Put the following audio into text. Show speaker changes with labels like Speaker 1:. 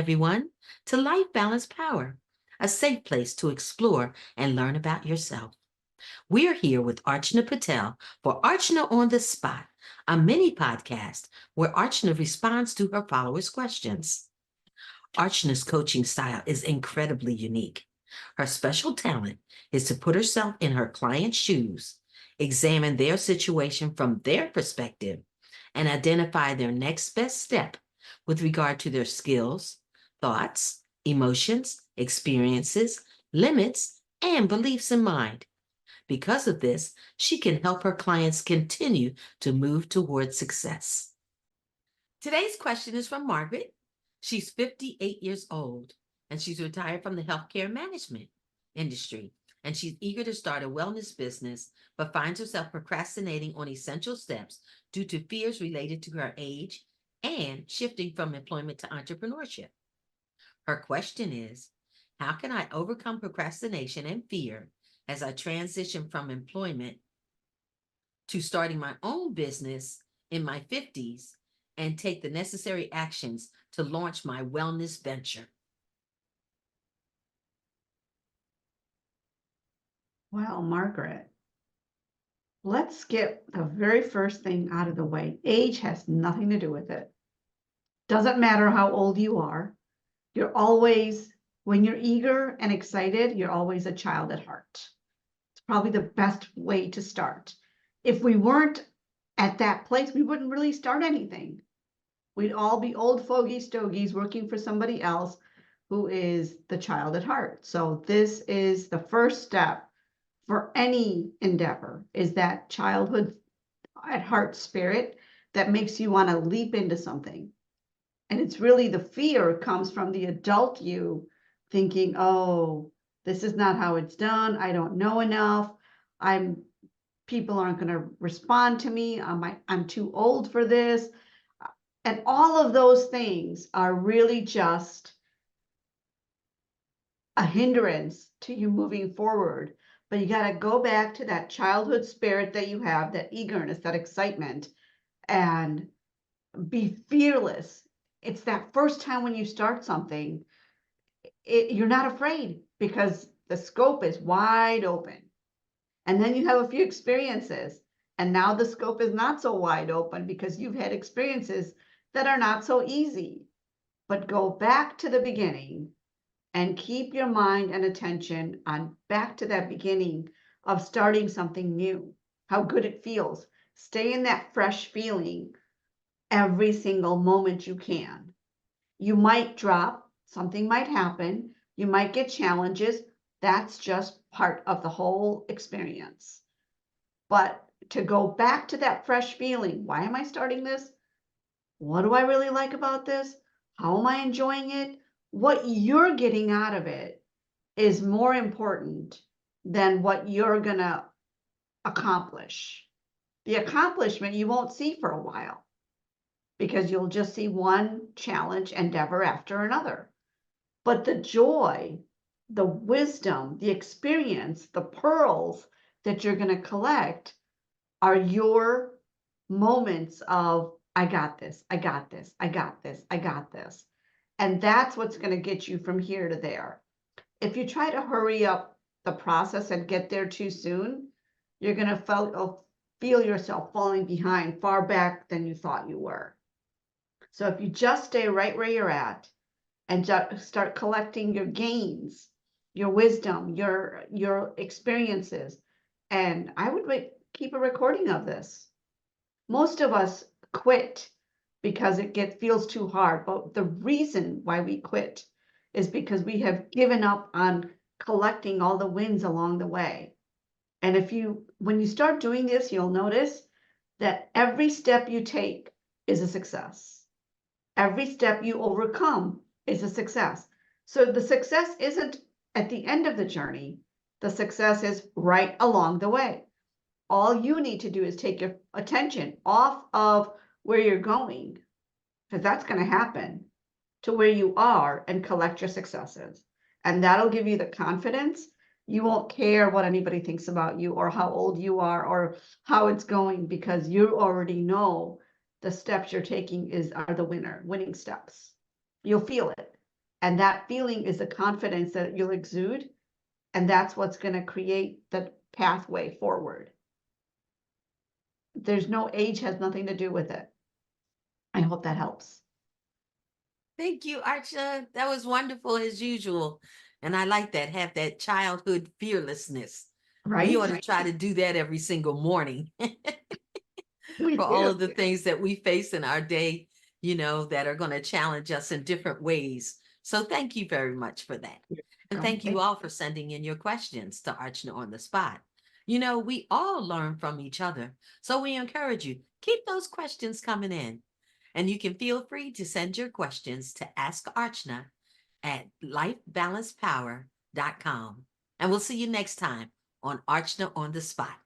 Speaker 1: everyone, to Life Balance Power, a safe place to explore and learn about yourself. We're here with Archana Patel for Archna on the Spot, a mini podcast where Archna responds to her followers' questions. Archna's coaching style is incredibly unique. Her special talent is to put herself in her client's shoes, examine their situation from their perspective, and identify their next best step with regard to their skills, thoughts, emotions, experiences, limits, and beliefs in mind. Because of this, she can help her clients continue to move toward success. Today's question is from Margaret. She's 58 years old and she's retired from the healthcare management industry. And she's eager to start a wellness business, but finds herself procrastinating on essential steps due to fears related to her age and shifting from employment to entrepreneurship. Her question is, how can I overcome procrastination and fear as I transition from employment to starting my own business in my 50s and take the necessary actions to launch my wellness venture?
Speaker 2: Well, Margaret, let's get the very first thing out of the way. Age has nothing to do with it. Doesn't matter how old you are. You're always, when you're eager and excited, you're always a child at heart. It's probably the best way to start. If we weren't at that place, we wouldn't really start anything. We'd all be old fogey stogies working for somebody else who is the child at heart. So this is the first step for any endeavor, is that childhood at heart spirit that makes you want to leap into something. And it's really the fear comes from the adult you thinking, oh, this is not how it's done. I don't know enough. People aren't going to respond to me. I'm too old for this. And all of those things are really just a hindrance to you moving forward. But you got to go back to that childhood spirit that you have, that eagerness, that excitement, and be fearless. It's that first time when you start something, you're not afraid because the scope is wide open. And then you have a few experiences, and now the scope is not so wide open because you've had experiences that are not so easy. But go back to the beginning and keep your mind and attention on back to that beginning of starting something new, how good it feels. Stay in that fresh feeling every single moment you can. You might drop, something might happen, you might get challenges. That's just part of the whole experience. But to go back to that fresh feeling, why am I starting this? What do I really like about this? How am I enjoying it? What you're getting out of it is more important than what you're going to accomplish. The accomplishment you won't see for a while because you'll just see one challenge endeavor after another. But the joy, the wisdom, the experience, the pearls that you're going to collect are your moments of, I got this, I got this, I got this, I got this. And that's what's going to get you from here to there. If you try to hurry up the process and get there too soon, you're going to feel yourself falling behind far back than you thought you were. So if you just stay right where you're at and just start collecting your gains, your wisdom, your experiences, and I would keep a recording of this. Most of us quit because it feels too hard. But the reason why we quit is because we have given up on collecting all the wins along the way. And when you start doing this, you'll notice that every step you take is a success. Every step you overcome is a success. So the success isn't at the end of the journey. The success is right along the way. All you need to do is take your attention off of where you're going, because that's going to happen, to where you are and collect your successes. And that'll give you the confidence. You won't care what anybody thinks about you or how old you are or how it's going, because you already know the steps you're taking are the winning steps. You'll feel it. And that feeling is the confidence that you'll exude. And that's what's going to create the pathway forward. There's no age, has nothing to do with it. I hope that helps.
Speaker 1: Thank you, Archna. That was wonderful as usual. And I like that, have that childhood fearlessness.
Speaker 2: Right?
Speaker 1: We ought to try to do that every single morning
Speaker 2: We
Speaker 1: for all
Speaker 2: do.
Speaker 1: of the things that we face in our day, that are going to challenge us in different ways. So thank you very much for that. And thank you all for sending in your questions to Archna on the Spot. We all learn from each other. So we encourage you, keep those questions coming in. And you can feel free to send your questions to Ask Archna at lifebalancepower.com. And we'll see you next time on Archna on the Spot.